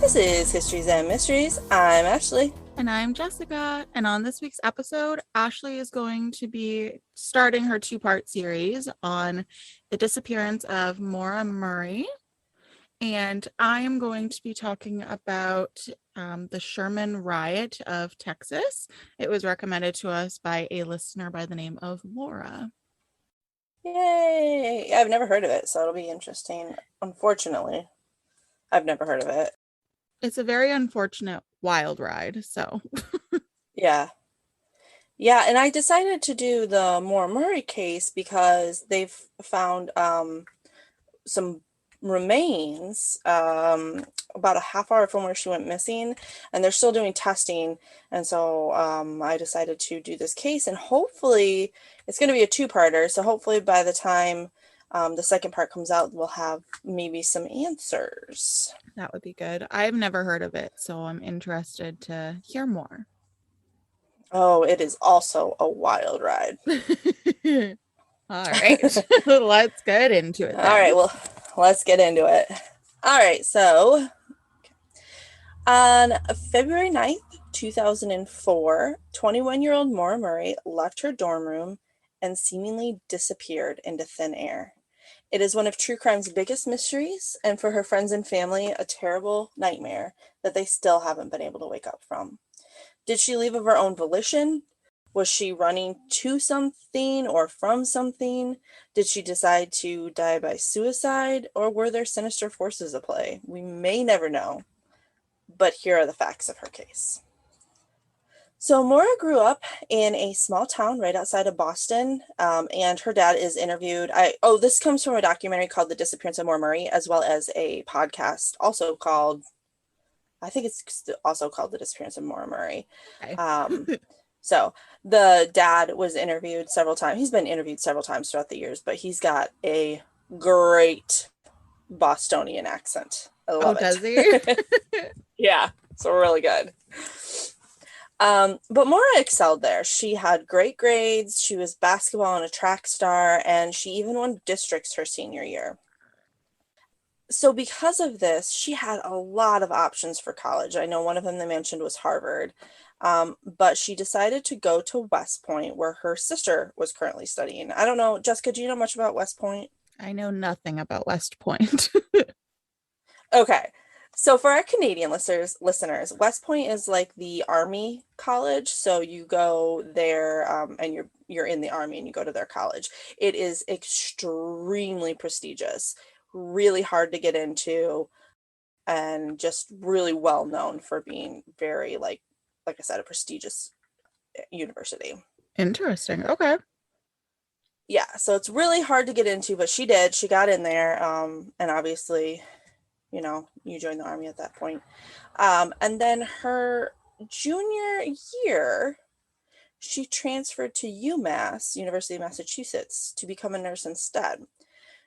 This is Histories and Mysteries. I'm Ashley. And I'm Jessica. And on this week's episode, Ashley is going to be starting her two-part series on the disappearance of Maura Murray. And I am going to be talking about the Sherman Riot of Texas. It was recommended to us by a listener by the name of Maura. Yay! I've never heard of it, so it'll be interesting. Unfortunately, I've never heard of it. It's a very unfortunate wild ride, so. Yeah. Yeah, and I decided to do the Maura Murray case because they've found some remains about a half hour from where she went missing, and they're still doing testing. And so I decided to do this case, and hopefully it's going to be a two-parter. So hopefully by the time the second part comes out, we'll have maybe some answers. That would be good. I've never heard of it, so I'm interested to hear more. Oh, it is also a wild ride. All right, let's get into it then. All right, well, let's get into it. All right, so on February 9th, 2004, 21-year-old Maura Murray left her dorm room and seemingly disappeared into thin air. It is one of true crime's biggest mysteries, and for her friends and family, a terrible nightmare that they still haven't been able to wake up from. Did she leave of her own volition? Was she running to something or from something? Did she decide to die by suicide, or were there sinister forces at play? We may never know, but here are the facts of her case. So Maura grew up in a small town right outside of Boston, and her dad is interviewed. This comes from a documentary called The Disappearance of Maura Murray, as well as a podcast also called, I think it's also called The Disappearance of Maura Murray. Okay. So the dad was interviewed several times. He's been interviewed several times throughout the years, but he's got a great Bostonian accent. I love it. Does he? Yeah, so really good. But Maura excelled there. She had great grades. She was basketball and a track star, and she even won districts her senior year. So because of this, she had a lot of options for college. I know one of them they mentioned was Harvard, but she decided to go to West Point, where her sister was currently studying. I don't know, Jessica, do you know much about West Point? I know nothing about West Point. Okay. So for our Canadian listeners, West Point is like the Army college. So you go there and you're in the Army and you go to their college. It is extremely prestigious, really hard to get into, and just really well known for being very, like I said, a prestigious university. Interesting. Okay. Yeah, so it's really hard to get into, but she did. She got in there, and obviously, you joined the Army at that point. And then her junior year, she transferred to UMass, University of Massachusetts, to become a nurse instead.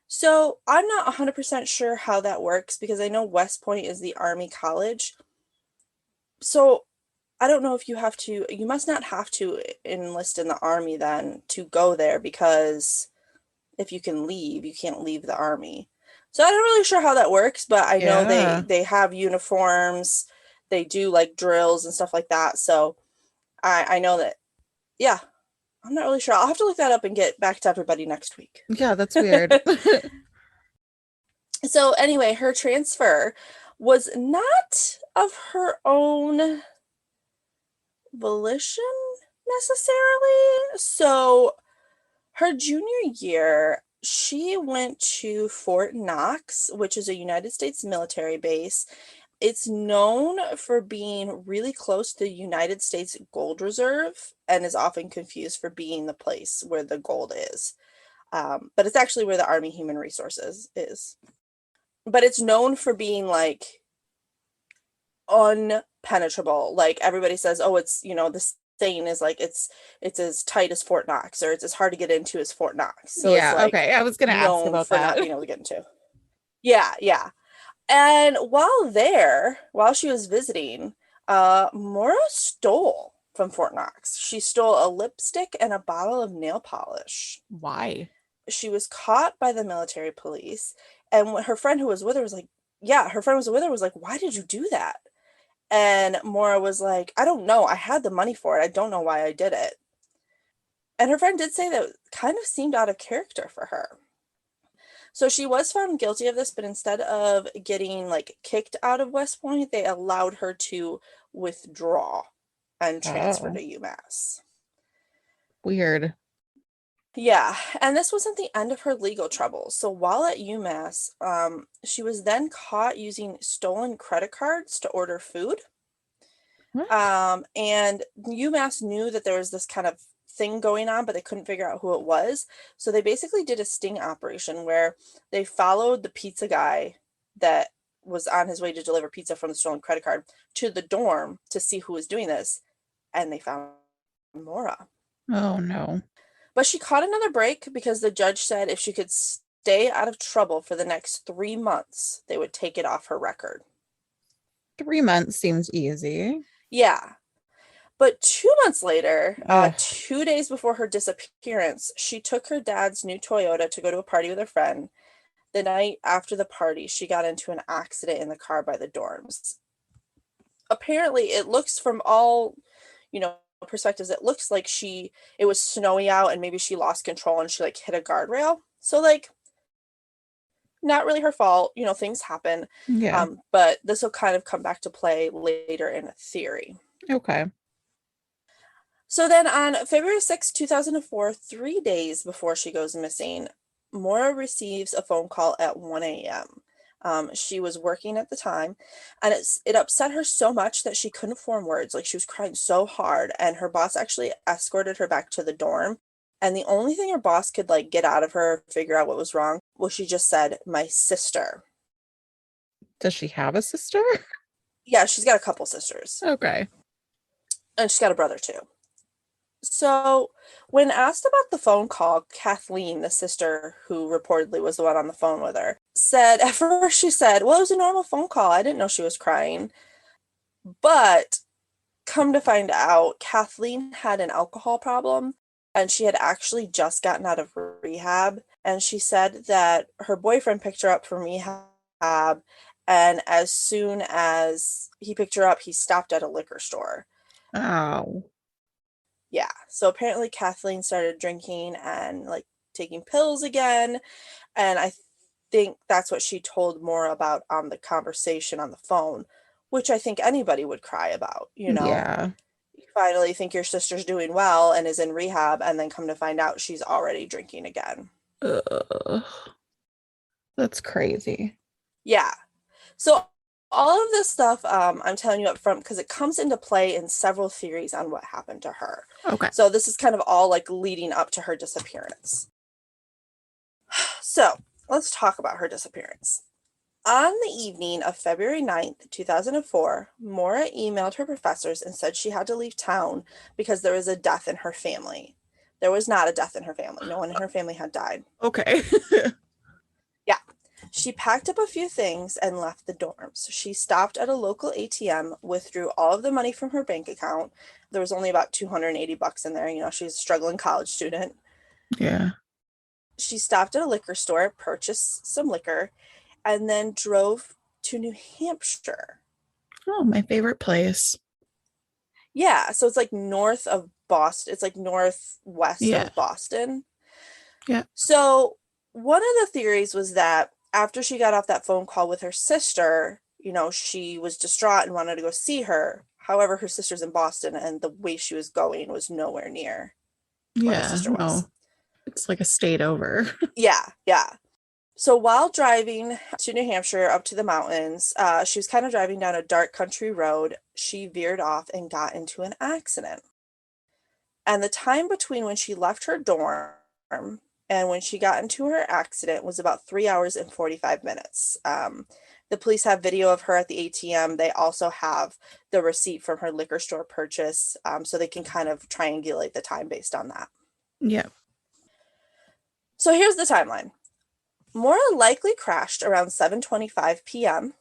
So I'm not 100% sure how that works, because I know West Point is the Army college. So I don't know if you must not have to enlist in the Army then to go there, because if you can leave, you can't leave the Army. So I'm not really sure how that works, but I know they have uniforms, they do like drills and stuff like that. So I know that, yeah, I'm not really sure. I'll have to look that up and get back to everybody next week. Yeah, that's weird. So anyway, her transfer was not of her own volition necessarily. So her junior year, she went to Fort Knox, which is a United States military base. It's known for being really close to the United States Gold Reserve, and is often confused for being the place where the gold is. But it's actually where the Army Human Resources is. But it's known for being like unpenetrable. Like everybody says, oh, it's, this saying is like it's as tight as Fort Knox, or it's as hard to get into as Fort Knox. So yeah, it's like, okay. I was gonna ask about for that. not being able to get into. Yeah. And while she was visiting, Maura stole from Fort Knox. She stole a lipstick and a bottle of nail polish. Why? She was caught by the military police, and her friend who was with her was like, yeah, her friend was with her, was like, why did you do that? And Maura was like, I don't know. I had the money for it. I don't know why I did it. And her friend did say that it kind of seemed out of character for her. So she was found guilty of this, but instead of getting like kicked out of West Point, they allowed her to withdraw and transfer to Oh, UMass. weird. Yeah, and this wasn't the end of her legal troubles. So while at UMass, she was then caught using stolen credit cards to order food. What? And UMass knew that there was this kind of thing going on, but they couldn't figure out who it was. So they basically did a sting operation where they followed the pizza guy that was on his way to deliver pizza from the stolen credit card to the dorm to see who was doing this, and they found Maura. Oh no. But she caught another break because the judge said if she could stay out of trouble for the next 3 months, they would take it off her record. 3 months seems easy. Yeah. But 2 months later, Oh, 2 days before her disappearance, she took her dad's new Toyota to go to a party with her friend. The night after the party, she got into an accident in the car by the dorms. Apparently, it looks from all, you know, perspectives, it looks like it was snowy out and maybe she lost control and she like hit a guardrail. So like not really her fault, things happen. yeah. But this will kind of come back to play later in a theory. Okay. So then on February 6, 2004, 3 days before she goes missing, Maura receives a phone call at 1 a.m. She was working at the time, and it upset her so much that she couldn't form words. Like she was crying so hard, and her boss actually escorted her back to the dorm. And the only thing her boss could like get out of her, figure out what was wrong, was she just said, "My sister." Does she have a sister? Yeah, she's got a couple sisters, Okay. and she's got a brother too. So, when asked about the phone call, Kathleen, the sister who reportedly was the one on the phone with her, said, at first she said, well, it was a normal phone call. I didn't know she was crying. But come to find out, Kathleen had an alcohol problem and she had actually just gotten out of rehab. And she said that her boyfriend picked her up from rehab. And as soon as he picked her up, he stopped at a liquor store. Oh, Yeah. So apparently Kathleen started drinking and like taking pills again. And I think that's what she told Maura about on the conversation on the phone, which I think anybody would cry about, you know. yeah. You finally think your sister's doing well and is in rehab, and then come to find out she's already drinking again. Ugh, that's crazy. Yeah. So all of this stuff, I'm telling you up front because it comes into play in several theories on what happened to her. Okay. So this is kind of all like leading up to her disappearance. So let's talk about her disappearance. On the evening of February 9th, 2004, Maura emailed her professors and said she had to leave town because there was a death in her family. There was not a death in her family. No one in her family had died. Okay. Yeah. She packed up a few things and left the dorms. She stopped at a local ATM, withdrew all of the money from her bank account. There was only about $280 in there. She's a struggling college student. Yeah. She stopped at a liquor store, purchased some liquor, and then drove to New Hampshire. Oh, my favorite place. Yeah, so it's like north of Boston. It's like northwest Yeah. of Boston. Yeah. So one of the theories was that after she got off that phone call with her sister, she was distraught and wanted to go see her. However, her sister's in Boston and the way she was going was nowhere near where her Yeah. sister was. No, it's like a state over. Yeah, yeah. So while driving to New Hampshire up to the mountains, she was kind of driving down a dark country road. She veered off and got into an accident. And the time between when she left her dorm and when she got into her accident was about 3 hours and 45 minutes. The police have video of her at the ATM. They also have the receipt from her liquor store purchase, so they can kind of triangulate the time based on that. Yeah. So here's the timeline. Maura likely crashed around 7:25 p.m.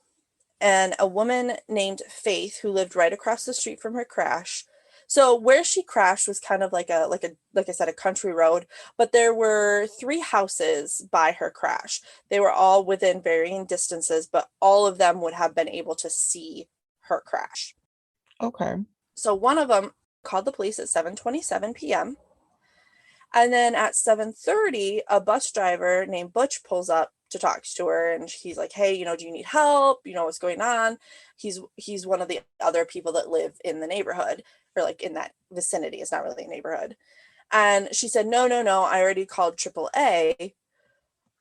and a woman named Faith, who lived right across the street from her crash, So where she crashed was kind of like I said, a country road, but there were three houses by her crash. They were all within varying distances, but all of them would have been able to see her crash. Okay. So one of them called the police at 7:27 p.m. And then at 7:30, a bus driver named Butch pulls up to talk to her, and he's like, "Hey, do you need help? What's going on?" He's one of the other people that live in the neighborhood, or like in that vicinity. It's not really a neighborhood. And she said, "No, no, no, I already called AAA."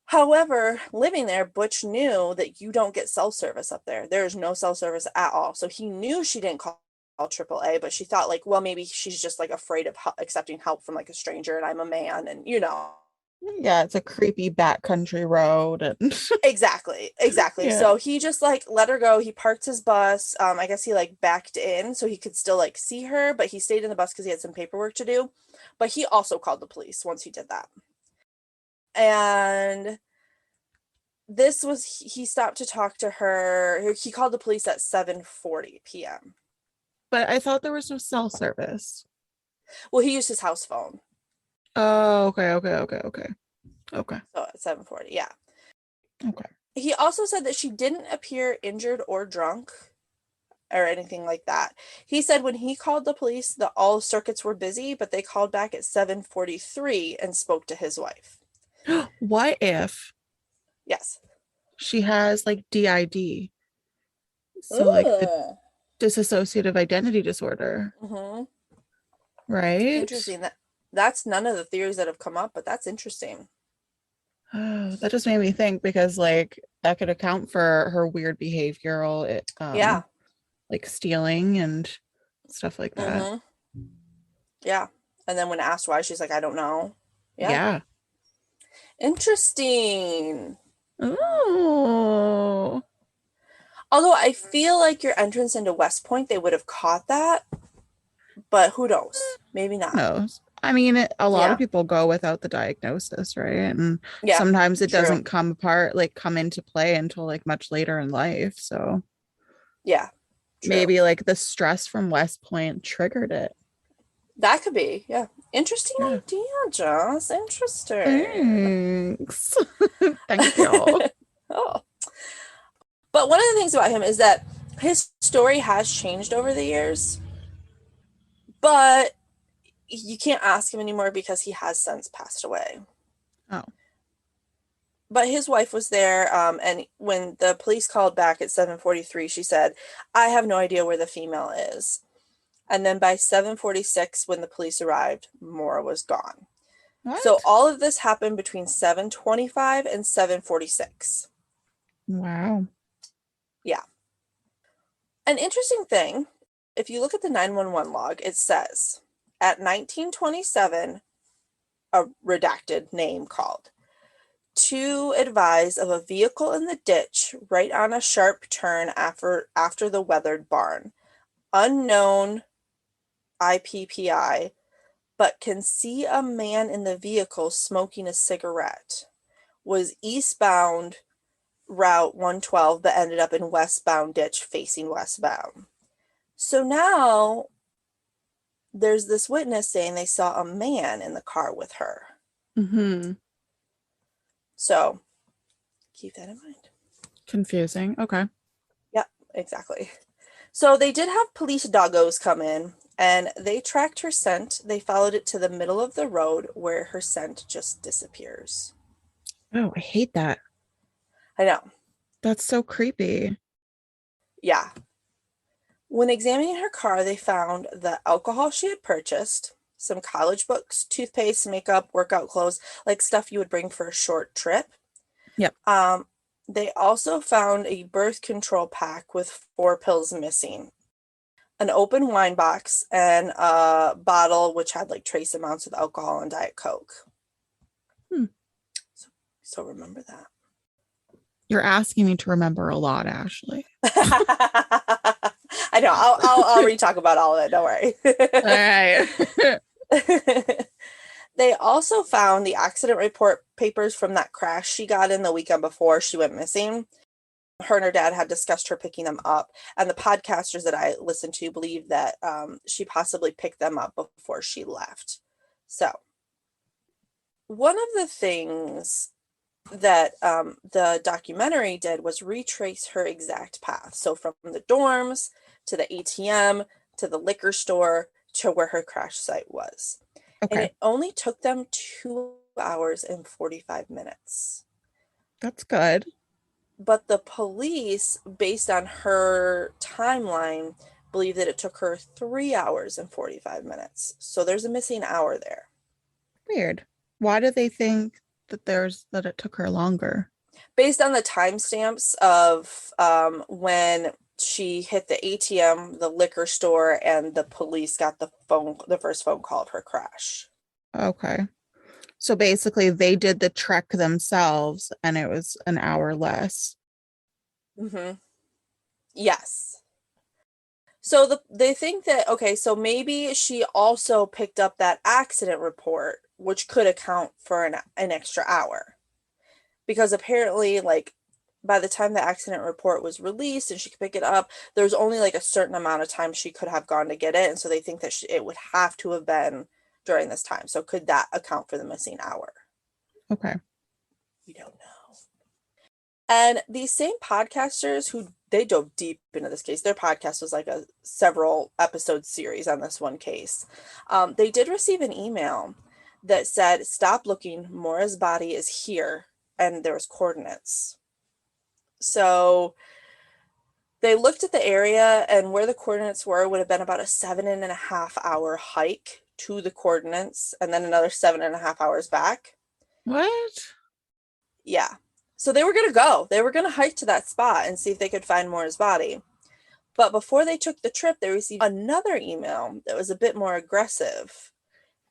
However, living there, Butch knew that you don't get cell service up there. There is no cell service at all. So he knew she didn't call AAA, but she thought like, well, maybe she's just like afraid of accepting help from like a stranger, and I'm a man, and Yeah, it's a creepy backcountry road and exactly. yeah. So he just like let her go. He parked his bus. I guess he like backed in so he could still like see her, but he stayed in the bus because he had some paperwork to do. But he also called the police once he did that. And he stopped to talk to her. He called the police at 7:40 p.m. But I thought there was no cell service. Well, he used his house phone. Oh, okay. So at 7:40, yeah. Okay. He also said that she didn't appear injured or drunk or anything like that. He said when he called the police that all circuits were busy, but they called back at 7:43 and spoke to his wife. What if Yes. she has like DID? So like the Ooh. dissociative identity disorder, Mm-hmm. right? Interesting. That's none of the theories that have come up, but that's interesting. Oh, that just made me think because like that could account for her weird behavioral Yeah. like stealing and stuff like that. Mm-hmm. Yeah. And then when asked why, she's like, I don't know. Yeah. Yeah. Interesting. Oh, Although I feel like your entrance into West Point, they would have caught that, but who knows? Maybe who not. knows? I mean, a lot of Yeah. people go without the diagnosis, right? And Yeah. sometimes it True. doesn't come into play until like much later in life. So Yeah. True. maybe like the stress from West Point triggered it. That could be. Yeah. Interesting Yeah. idea, Joss. Interesting. Thanks. Thank you. Oh. But one of the things about him is that his story has changed over the years, but you can't ask him anymore because he has since passed away. Oh. But his wife was there, and when the police called back at 7:43, she said, I have no idea where the female is. And then by 7:46, when the police arrived, Maura was gone. So What? all of this happened between 7:25 and 7:46. Wow. Yeah. An interesting thing, if you look at the 911 log, it says at 1927, a redacted name called to advise of a vehicle in the ditch right on a sharp turn after the weathered barn. Unknown IPPI, but can see a man in the vehicle smoking a cigarette. Was eastbound Route 112, but ended up in westbound ditch facing westbound. So now there's this witness saying they saw a man in the car with her. Mm-hmm. So keep that in mind. Confusing. Okay. Yep, exactly. So they did have police doggos come in and they tracked her scent. They followed it to the middle of the road where her scent just disappears. Oh, I hate that. I know. That's so creepy. Yeah. When examining her car, they found the alcohol she had purchased, some college books, toothpaste, makeup, workout clothes, like stuff you would bring for a short trip. Yep. They also found a birth control pack with 4 pills missing, an open wine box, and a bottle which had like trace amounts of alcohol and Diet Coke. Hmm. So remember that. You're asking me to remember a lot, Ashley. I know. I'll re-talk about all of it. Don't worry. All right. They also found the accident report papers from that crash she got in the weekend before she went missing. her and her dad had discussed her picking them up, and the podcasters that I listened to believe that she possibly picked them up before she left. So one of the things that the documentary did was retrace her exact path. So from the dorms to the ATM to the liquor store to where her crash site was. And Okay. it only took them 2 hours and 45 minutes. That's good. But the police, based on her timeline, believe that it took her 3 hours and 45 minutes. So there's a missing hour there. Weird. Why do they think that it took her longer? Based on the timestamps of when she hit the ATM, the liquor store, and the police got the first phone call of her crash. Okay. So basically they did the trek themselves and it was an hour less. Mm-hmm. Yes. So they think that, okay, so maybe she also picked up that accident report, which could account for an extra hour. Because apparently, like, by the time the accident report was released and she could pick it up, there's only like a certain amount of time she could have gone to get it. And so they think that it would have to have been during this time. So could that account for the missing hour? Okay. We don't know. And these same podcasters who they dove deep into this case, their podcast was like a several episode series on this one case. They did receive an email that said, "Stop looking, Maura's body is here," and there was coordinates. So they looked at the area, and where the coordinates were would have been about a 7.5 hour hike to the coordinates, and then another 7.5 hours back. What? Yeah. So they were going to go. They were going to hike to that spot and see if they could find Maura's body. But before they took the trip, they received another email that was a bit more aggressive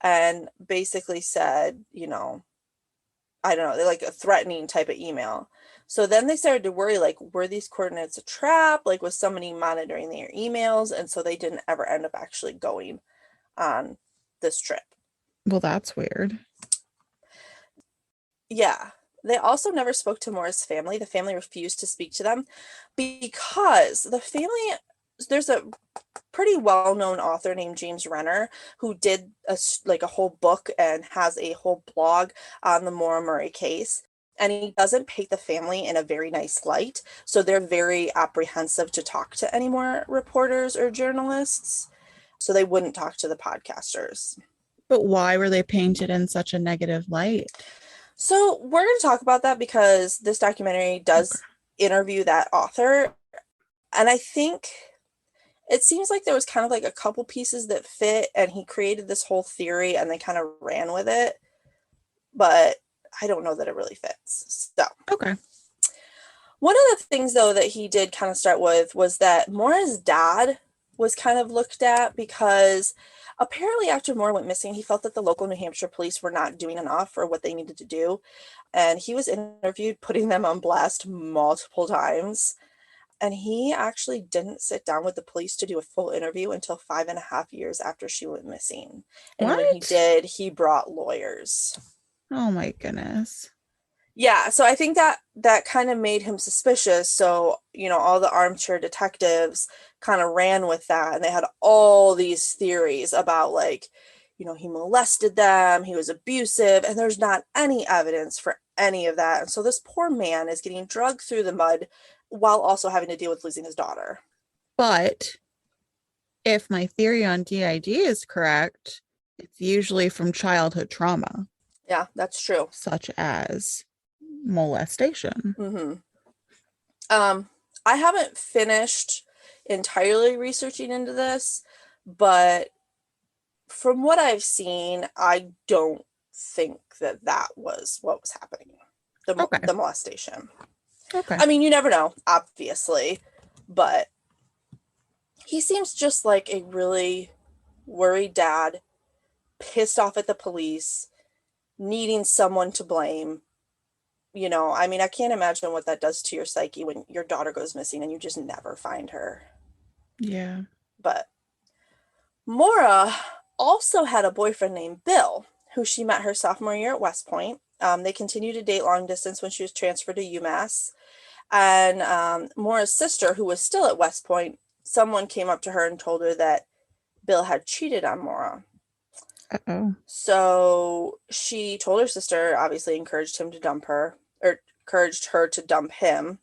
and basically said, I don't know, like a threatening type of email. So then they started to worry, like, were these coordinates a trap? Like, was somebody monitoring their emails? And so they didn't ever end up actually going on this trip. Well, that's weird. Yeah. They also never spoke to Maura's family. The family refused to speak to them because there's a pretty well-known author named James Renner who did a whole book and has a whole blog on the Maura Murray case. And he doesn't paint the family in a very nice light. So they're very apprehensive to talk to any more reporters or journalists. So they wouldn't talk to the podcasters. But why were they painted in such a negative light? So we're going to talk about that because this documentary does interview that author. And I think it seems like there was kind of like a couple pieces that fit, and he created this whole theory and they kind of ran with it. But I don't know that it really fits. So, okay. One of the things, though, that he did kind of start with was that Maura's dad was kind of looked at because apparently after Maura went missing, he felt that the local New Hampshire police were not doing enough for what they needed to do. And he was interviewed, putting them on blast multiple times. And he actually didn't sit down with the police to do a full interview until 5.5 years after she went missing. And when he did, he brought lawyers. Oh my goodness. Yeah, so I think that kind of made him suspicious. So, all the armchair detectives kind of ran with that, and they had all these theories about, like, he molested them, he was abusive, and there's not any evidence for any of that. And so this poor man is getting dragged through the mud while also having to deal with losing his daughter. But if my theory on DID is correct, it's usually from childhood trauma. Yeah, that's true. Such as molestation. Mm-hmm. I haven't finished entirely researching into this, but from what I've seen, I don't think that was what was happening. The molestation. Okay. I mean, you never know, obviously, but he seems just like a really worried dad, pissed off at the police, needing someone to blame. I mean, I can't imagine what that does to your psyche when your daughter goes missing and you just never find her. Yeah. But Maura also had a boyfriend named Bill, who she met her sophomore year at West Point. They continued to date long distance when she was transferred to UMass. And Maura's sister, who was still at West Point, someone came up to her and told her that Bill had cheated on Maura. Uh-oh. So she told her sister, obviously encouraged him to dump her, or encouraged her to dump him.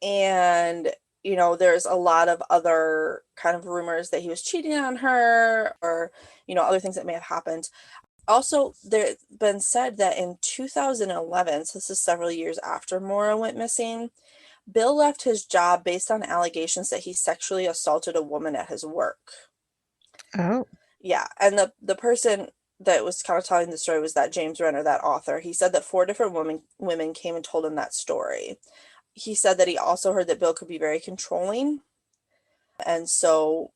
And, there's a lot of other kind of rumors that he was cheating on her, or, other things that may have happened. Also, there's been said that in 2011, so this is several years after Maura went missing, Bill left his job based on allegations that he sexually assaulted a woman at his work. Oh. Yeah, and the person that was kind of telling the story was that James Renner, that author. He said that 4 different women came and told him that story. He said that he also heard that Bill could be very controlling, and so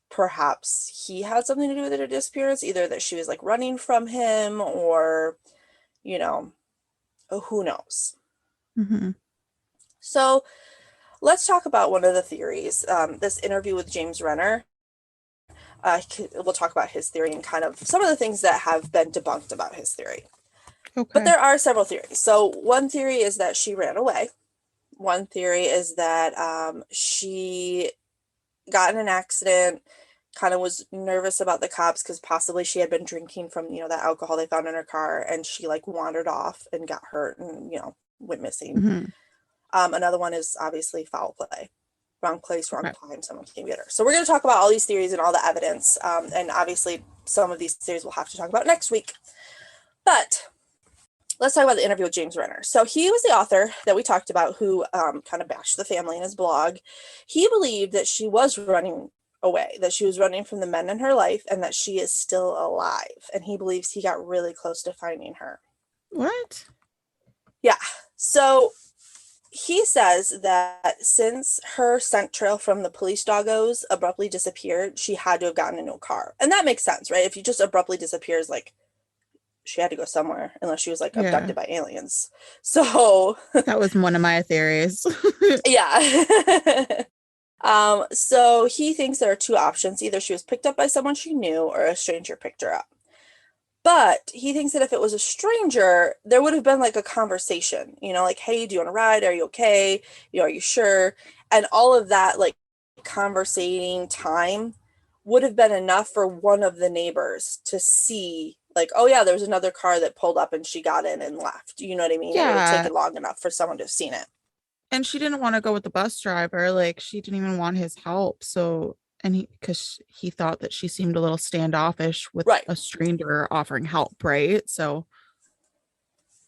perhaps he had something to do with her disappearance, either that she was like running from him, or you know who knows. Mm-hmm. So let's talk about one of the theories. This interview with James Renner, we'll talk about his theory and kind of some of the things that have been debunked about his theory. But Okay. there are several theories. So one theory is that she ran away. One theory is that she got in an accident, kind of was nervous about the cops because possibly she had been drinking from, that alcohol they found in her car, and she like wandered off and got hurt and, went missing. Mm-hmm. Another one is obviously foul play. Wrong place, wrong Okay. time, someone came get her. So we're going to talk about all these theories and all the evidence. And obviously some of these theories we'll have to talk about next week. But let's talk about the interview with James Renner. So he was the author that we talked about who kind of bashed the family in his blog. He believed that she was running away, that she was running from the men in her life, and that she is still alive. And he believes he got really close to finding her. What? Yeah. So he says that since her scent trail from the police doggos abruptly disappeared, she had to have gotten into a car. And that makes sense, right? If you just abruptly disappears, like, she had to go somewhere, unless she was like Yeah. abducted by aliens. So That was one of my theories. yeah. So he thinks there are 2 options. Either she was picked up by someone she knew, or a stranger picked her up. But he thinks that if it was a stranger, there would have been like a conversation, like, hey, do you want to ride? Are you okay? Are you sure? And all of that, like, conversating time would have been enough for one of the neighbors to see, like, oh yeah, there was another car that pulled up and she got in and left. You know what I mean? It would have Yeah. taken long enough for someone to have seen it. And she didn't want to go with the bus driver. Like, she didn't even want his help. So, and because he thought that she seemed a little standoffish with Right. a stranger offering help, right? So,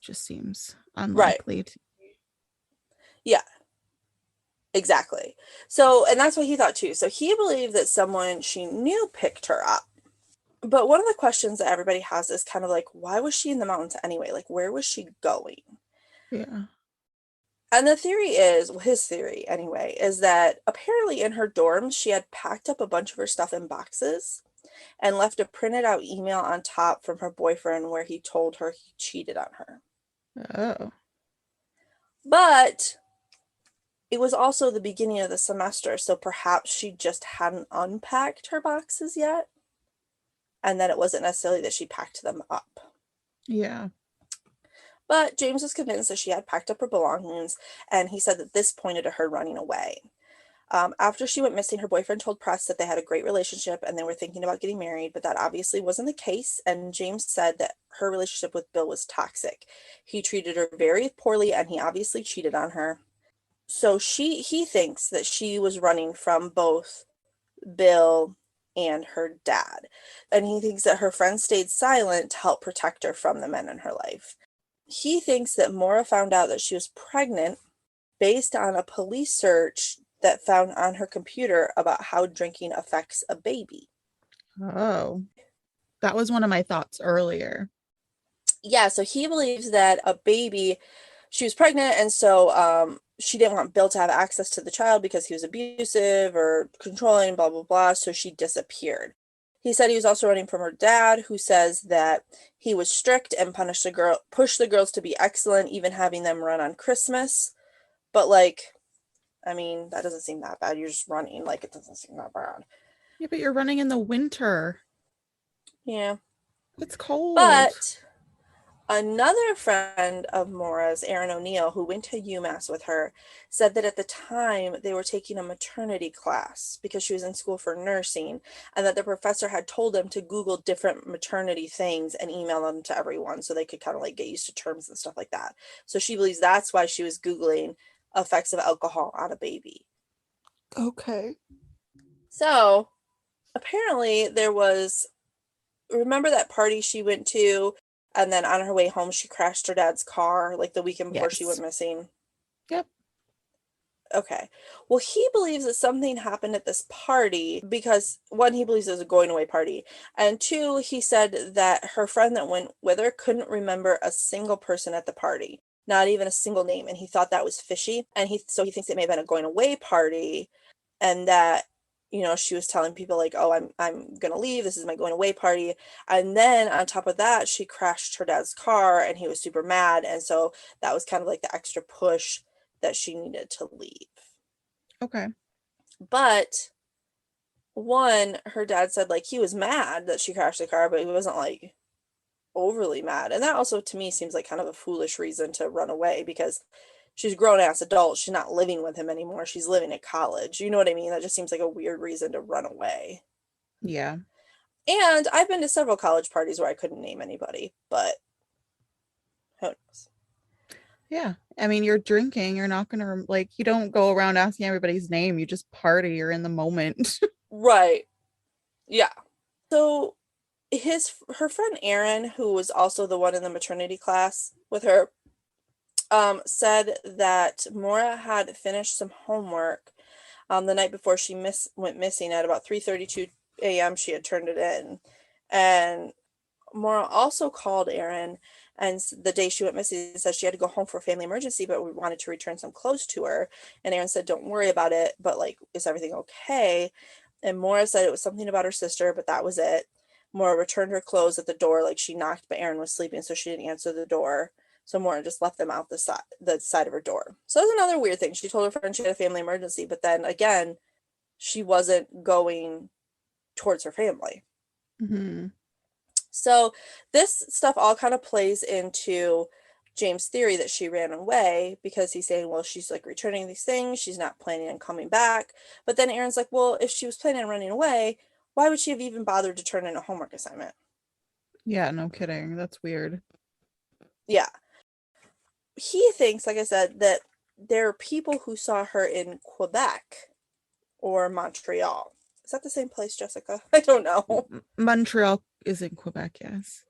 just seems Right. unlikely. Yeah. Exactly. So, and that's what he thought too. So he believed that someone she knew picked her up. But one of the questions that everybody has is kind of like, why was she in the mountains anyway? Like, where was she going? Yeah. And the theory is, well, his theory anyway, is that apparently in her dorms, she had packed up a bunch of her stuff in boxes and left a printed out email on top from her boyfriend where he told her he cheated on her. Oh. But it was also the beginning of the semester, so perhaps she just hadn't unpacked her boxes yet, and that it wasn't necessarily that she packed them up. Yeah. But James was convinced that she had packed up her belongings, and he said that this pointed to her running away. After she went missing, her boyfriend told press that they had a great relationship and they were thinking about getting married, but that obviously wasn't the case. And James said that her relationship with Bill was toxic. He treated her very poorly and he obviously cheated on her. So he thinks that she was running from both Bill and her dad. And he thinks that her friends stayed silent to help protect her from the men in her life. He thinks that Maura found out that she was pregnant based on a police search that found on her computer about how drinking affects a baby. Oh. That was one of my thoughts earlier. Yeah, so he believes that she was pregnant, and so she didn't want Bill to have access to the child because he was abusive or controlling, blah, blah, blah, so she disappeared. He said he was also running from her dad, who says that he was strict and pushed the girls to be excellent, even having them run on Christmas. But like, I mean, that doesn't seem that bad. You're just running. Like, it doesn't seem that bad. Yeah, but you're running in the winter. Yeah. It's cold. But Another friend of Maura's, Erin O'Neill, who went to UMass with her, said that at the time they were taking a maternity class because she was in school for nursing, and that the professor had told them to Google different maternity things and email them to everyone so they could kind of like get used to terms and stuff like that. So she believes that's why she was Googling effects of alcohol on a baby. Okay. So apparently there was, remember that party she went to, and then on her way home she crashed her dad's car like the weekend before she went Yes. missing? Yep. Okay. Well, he believes that something happened at this party because one, he believes it was a going away party. And two, he said that her friend that went with her couldn't remember a single person at the party, not even a single name. And he thought that was fishy. And he thinks it may have been a going away party, and that, she was telling people like, oh, I'm gonna leave. This is my going away party. And then on top of that, she crashed her dad's car and he was super mad. And so that was kind of like the extra push that she needed to leave. Okay. But one, her dad said like he was mad that she crashed the car, but he wasn't like overly mad. And that also to me seems like kind of a foolish reason to run away because she's a grown ass adult. She's not living with him anymore. She's living at college. You know what I mean? That just seems like a weird reason to run away. Yeah. And I've been to several college parties where I couldn't name anybody, but who knows? Yeah. I mean, you're drinking. You're not going to, like, you don't go around asking everybody's name. You just party. You're in the moment. Right. Yeah. So her friend Erin, who was also the one in the maternity class with her, said that Maura had finished some homework the night before she went missing at about 3:32 a.m. She had turned it in, and Maura also called Erin, and the day she went missing said she had to go home for a family emergency, but we wanted to return some clothes to her. And Erin said, "Don't worry about it, but like, is everything okay?" And Maura said it was something about her sister, but that was it. Maura returned her clothes at the door, like she knocked, but Erin was sleeping, so she didn't answer the door. So Maura just left them out the side of her door. So that's another weird thing. She told her friend she had a family emergency, but then again, she wasn't going towards her family. Hmm. So this stuff all kind of plays into James' theory that she ran away because he's saying, well, she's like returning these things. She's not planning on coming back. But then Aaron's like, well, if she was planning on running away, why would she have even bothered to turn in a homework assignment? Yeah, no kidding. That's weird. Yeah. He thinks, like I said, that there are people who saw her in Quebec or Montreal. Is that the same place, Jessica? I don't know. Montreal is in Quebec, yes.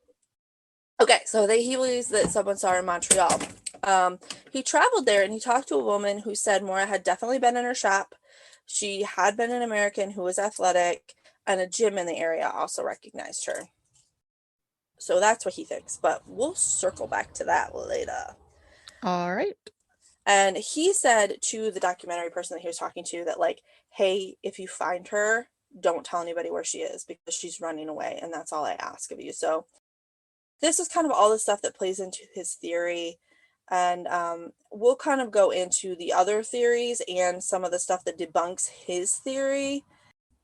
Okay, so he believes that someone saw her in Montreal. He traveled there and he talked to a woman who said Maura had definitely been in her shop. She had been an American who was athletic, and a gym in the area also recognized her. So that's what he thinks, but we'll circle back to that later. All right. And he said to the documentary person that he was talking to that, like, hey, if you find her, don't tell anybody where she is because she's running away, and that's all I ask of you. So this is kind of all the stuff that plays into his theory. And we'll kind of go into the other theories and some of the stuff that debunks his theory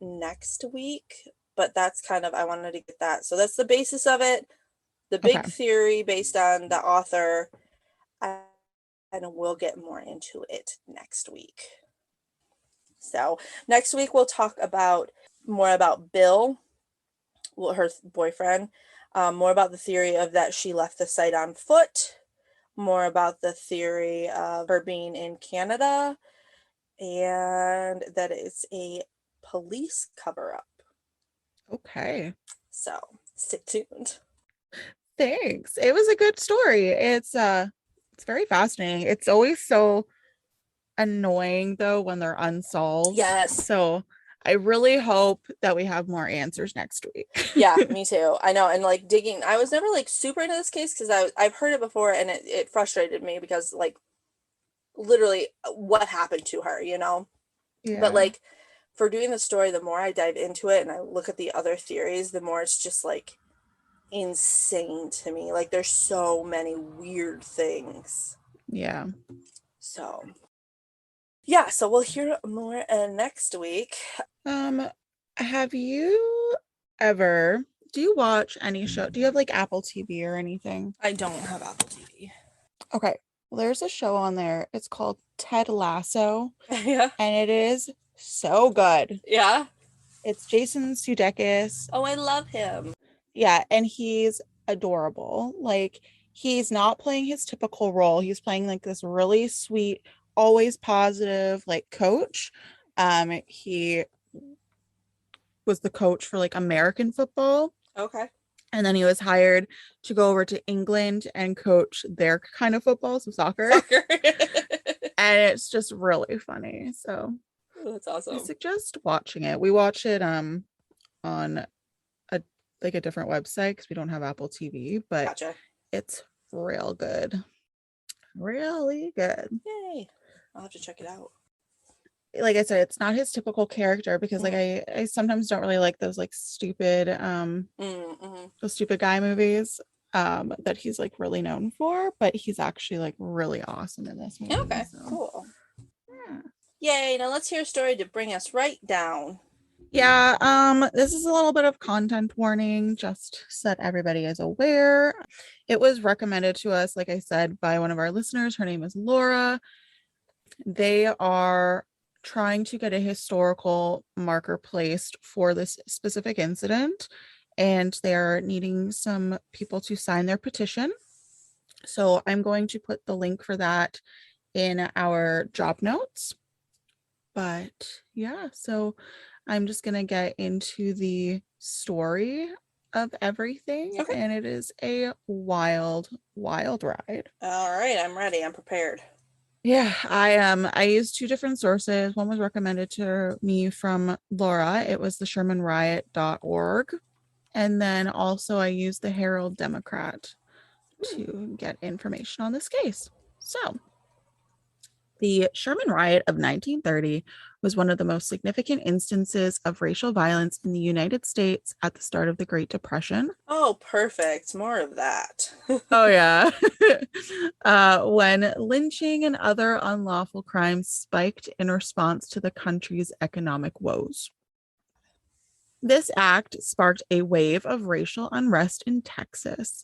next week. But that's kind of, I wanted to get that. So that's the basis of it, the Okay. big theory based on the author. And we'll get more into it next week. So next week we'll talk about more about Bill, her boyfriend, more about the theory of that she left the site on foot, more about the theory of her being in Canada, and that it's a police cover up. Okay. So stay tuned. Thanks. It was a good story. It's very fascinating. It's always so annoying though when they're unsolved. Yes. So I really hope that we have more answers next week. Yeah, me too. I know. And like digging, I was never like super into this case because I've heard it before, and it frustrated me because like literally what happened to her, But Yeah. like for doing the story, the more I dive into it and I look at the other theories, the more it's just like insane to me. Like there's so many weird things. Yeah. So yeah, so we'll hear more next week. Have you ever Do you watch any show? Do you have like Apple TV or anything? I don't have Apple TV. Okay. Well, there's a show on there. It's called Ted Lasso, Yeah. and it is so good. Yeah. It's Jason Sudeikis. Oh, I love him. Yeah, and he's adorable. Like, he's not playing his typical role. He's playing like this really sweet, always positive like coach. He was the coach for like American football. Okay. And then he was hired to go over to England and coach their kind of football, so soccer. Soccer. And it's just really funny. So That's I awesome. suggest watching it. We watch it on a like a different website because we don't have Apple TV, but Gotcha. it's real good. Really good. Yay. I'll have to check it out. Like I said, it's not his typical character because like I sometimes don't really like those like stupid those stupid guy movies that he's like really known for, but he's actually like really awesome in this movie. Okay, so. cool. Yeah. Yay, now let's hear a story to bring us right down. Yeah, this is a little bit of content warning, just so that everybody is aware. It was recommended to us, like I said, by one of our listeners. Her name is Laura. They are trying to get a historical marker placed for this specific incident, and they're needing some people to sign their petition. So I'm going to put the link for that in our job notes. But yeah, so I'm just going to get into the story of everything. Okay. And it is a wild, wild ride. All right, I'm ready. I'm prepared. Yeah, I used two different sources. One was recommended to me from Laura. It was the ShermanRiot.org. And then also I used the Herald Democrat to get information on this case. So the Sherman Riot of 1930 was one of the most significant instances of racial violence in the United States at the start of the Great Depression. Oh, perfect. More of that. Oh, yeah. When lynching and other unlawful crimes spiked in response to the country's economic woes. This act sparked a wave of racial unrest in Texas.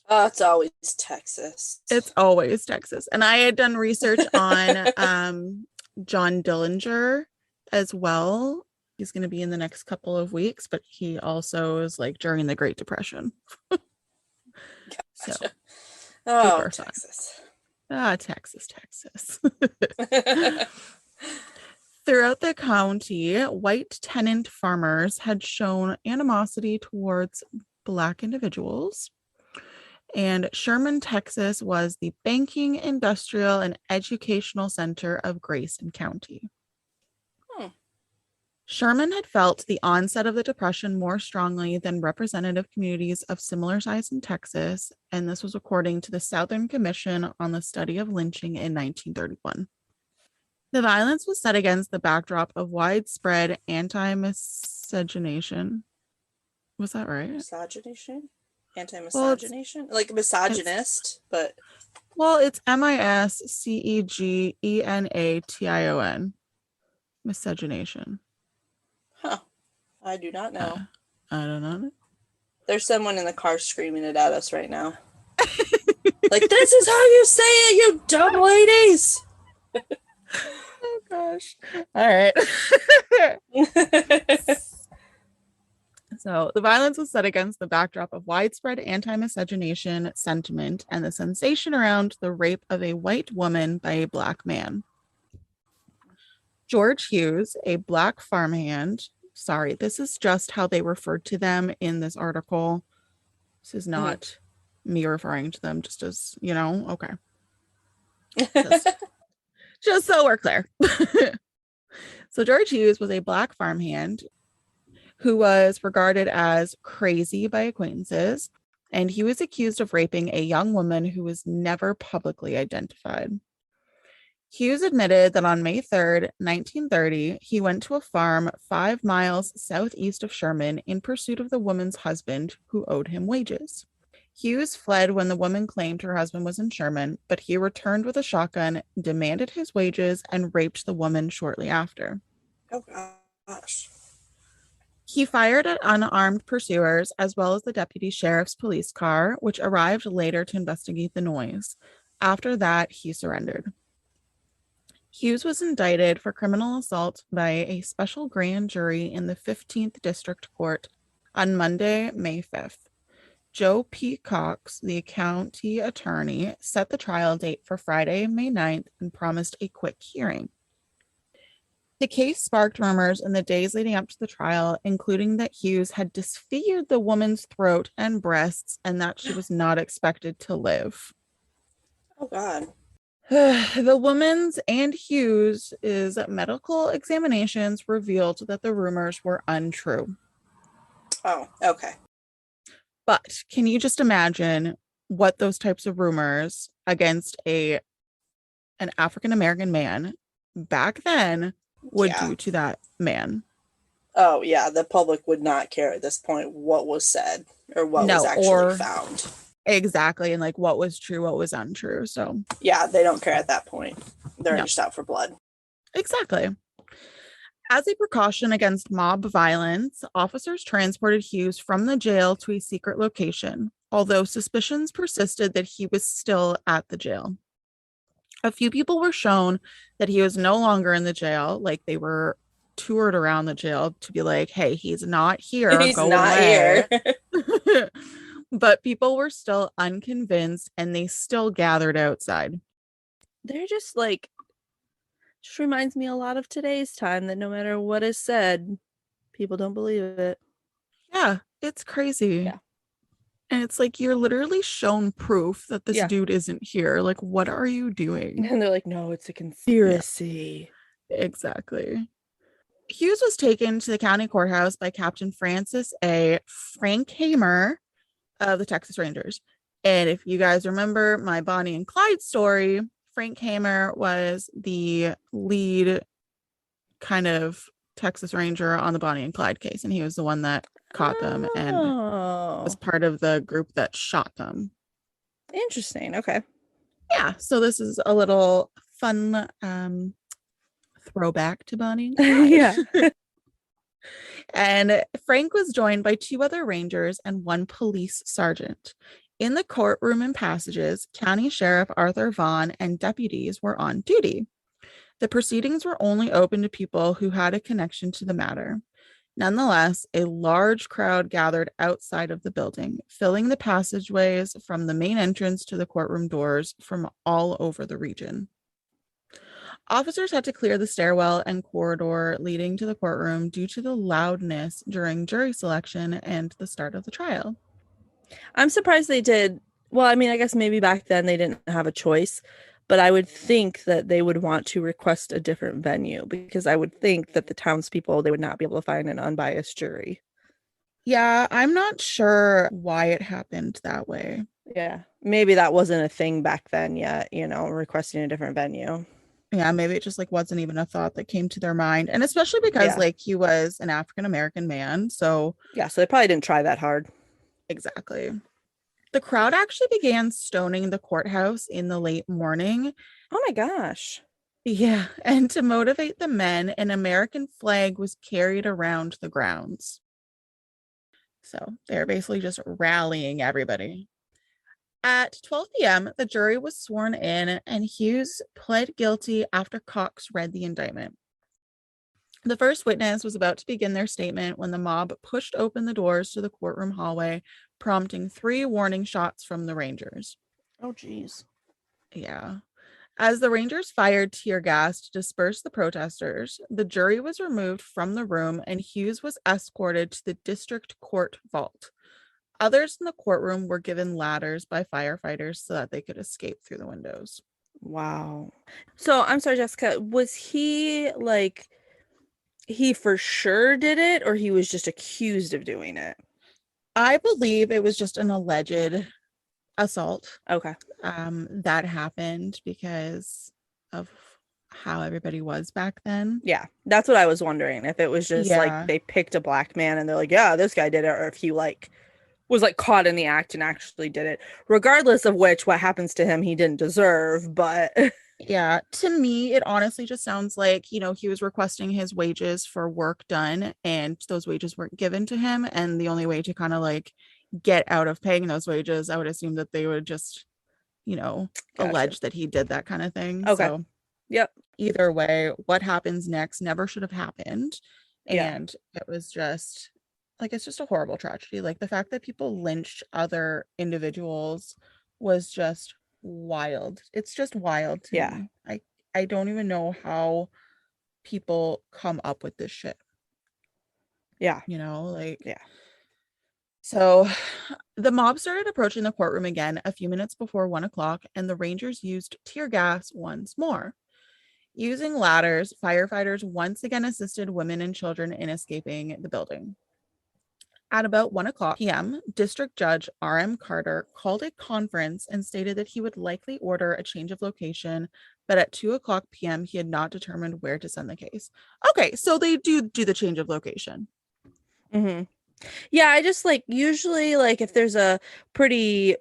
Oh, it's always Texas. It's always Texas. And I had done research on John Dillinger as well. He's going to be in the next couple of weeks, but he also is like during the Great Depression. Gotcha. So, oh, Texas. Texas. Throughout the county, white tenant farmers had shown animosity towards Black individuals. And Sherman, Texas was the banking, industrial, and educational center of Grayson County. Sherman had felt the onset of the Depression more strongly than representative communities of similar size in Texas, and this was according to the Southern Commission on the Study of Lynching in 1931. The violence was set against the backdrop of widespread anti-miscegenation. Was that right? Miscegenation? Anti-miscegenation? Like misogynist, but... Well, it's miscegenation. Miscegenation. Huh. I do not know. I don't know. There's someone in the car screaming it at us right now. Like, this is how you say it, you dumb ladies! Oh, gosh. All right. So the violence was set against the backdrop of widespread anti-miscegenation sentiment and the sensation around the rape of a white woman by a Black man. George Hughes, a Black farmhand, sorry, this is just how they referred to them in this article. This is not me referring to them just as, okay. Just so we're clear. So George Hughes was a Black farmhand who was regarded as crazy by acquaintances, and he was accused of raping a young woman who was never publicly identified. Hughes admitted that on May 3rd, 1930, he went to a farm 5 miles southeast of Sherman in pursuit of the woman's husband, who owed him wages. Hughes fled when the woman claimed her husband was in Sherman, but he returned with a shotgun, demanded his wages, and raped the woman shortly after. Oh, gosh. He fired at unarmed pursuers as well as the deputy sheriff's police car, which arrived later to investigate the noise. After that, he surrendered. Hughes was indicted for criminal assault by a special grand jury in the 15th District Court on Monday, May 5th. Joe P. Cox, the county attorney, set the trial date for Friday, May 9th, and promised a quick hearing. The case sparked rumors in the days leading up to the trial, including that Hughes had disfigured the woman's throat and breasts and that she was not expected to live. Oh, God. The woman's and Hughes's medical examinations revealed that the rumors were untrue. Oh, okay. But can you just imagine what those types of rumors against an African American man back then would do to that man? Oh, yeah. The public would not care at this point what was said or what was actually found. Exactly. And like what was true, what was untrue. So, yeah, they don't care at that point. They're just out for blood. Exactly. As a precaution against mob violence, officers transported Hughes from the jail to a secret location, although suspicions persisted that he was still at the jail. A few people were shown that he was no longer in the jail, like they were toured around the jail to be like, hey, he's not here. He's go not away. Here. But people were still unconvinced and they still gathered outside. They're just like, just reminds me a lot of today's time that no matter what is said, people don't believe it. Yeah, it's crazy. Yeah. And it's like, you're literally shown proof that this dude isn't here. Like, what are you doing? And they're like, no, it's a conspiracy. Yeah, exactly. Hughes was taken to the county courthouse by Captain Francis A. Frank Hamer of the Texas Rangers. And if you guys remember my Bonnie and Clyde story, Frank Hamer was the lead kind of Texas Ranger on the Bonnie and Clyde case. And he was the one that caught them and was part of the group that shot them. Interesting. Okay. Yeah. So this is a little fun throwback to Bonnie and Clyde. Yeah. And Frank was joined by 2 other Rangers and 1 police sergeant. In the courtroom and passages, County Sheriff Arthur Vaughn and deputies were on duty. The proceedings were only open to people who had a connection to the matter. Nonetheless, a large crowd gathered outside of the building, filling the passageways from the main entrance to the courtroom doors from all over the region. Officers had to clear the stairwell and corridor leading to the courtroom due to the loudness during jury selection and the start of the trial. I'm surprised they did. Well, I mean, I guess maybe back then they didn't have a choice, but I would think that they would want to request a different venue because I would think that the townspeople, they would not be able to find an unbiased jury. Yeah, I'm not sure why it happened that way. Yeah, maybe that wasn't a thing back then yet, requesting a different venue. Yeah, maybe it just like wasn't even a thought that came to their mind. And especially because like he was an African-American man. So yeah, so they probably didn't try that hard. Exactly. The crowd actually began stoning the courthouse in the late morning. Oh my gosh. Yeah, and to motivate the men, an American flag was carried around the grounds. So they're basically just rallying everybody. At 12 p.m., the jury was sworn in, and Hughes pled guilty after Cox read the indictment. The first witness was about to begin their statement when the mob pushed open the doors to the courtroom hallway, prompting 3 warning shots from the Rangers. Oh, geez. Yeah. As the Rangers fired tear gas to disperse the protesters, the jury was removed from the room and Hughes was escorted to the district court vault. Others in the courtroom were given ladders by firefighters so that they could escape through the windows. Wow. So I'm sorry, Jessica, was he like, he for sure did it or he was just accused of doing it? I believe it was just an alleged assault. Okay. That happened because of how everybody was back then. Yeah, that's what I was wondering. If it was just like they picked a black man and they're like, yeah, this guy did it, or if he like was like caught in the act and actually did it. Regardless of which, what happens to him, he didn't deserve, but Yeah, to me, it honestly just sounds like, he was requesting his wages for work done and those wages weren't given to him. And the only way to kind of like get out of paying those wages, I would assume that they would just, you know, Gotcha. allege that he did that kind of thing. Okay. So Yep. either way, what happens next never should have happened. Yeah. And it was just like, it's just a horrible tragedy. Like the fact that people lynched other individuals was just wild. It's just wild to Yeah. me. I don't even know how people come up with this shit, Yeah. like Yeah. so the mob started approaching the courtroom again a few minutes before 1 o'clock, and the Rangers used tear gas once more. Using ladders, firefighters once again assisted women and children in escaping the building. At about 1 o'clock p.m., District Judge R.M. Carter called a conference and stated that he would likely order a change of location, but at 2 o'clock p.m., he had not determined where to send the case. Okay, so they do the change of location. Mm-hmm. Yeah, I just like usually like if there's a pretty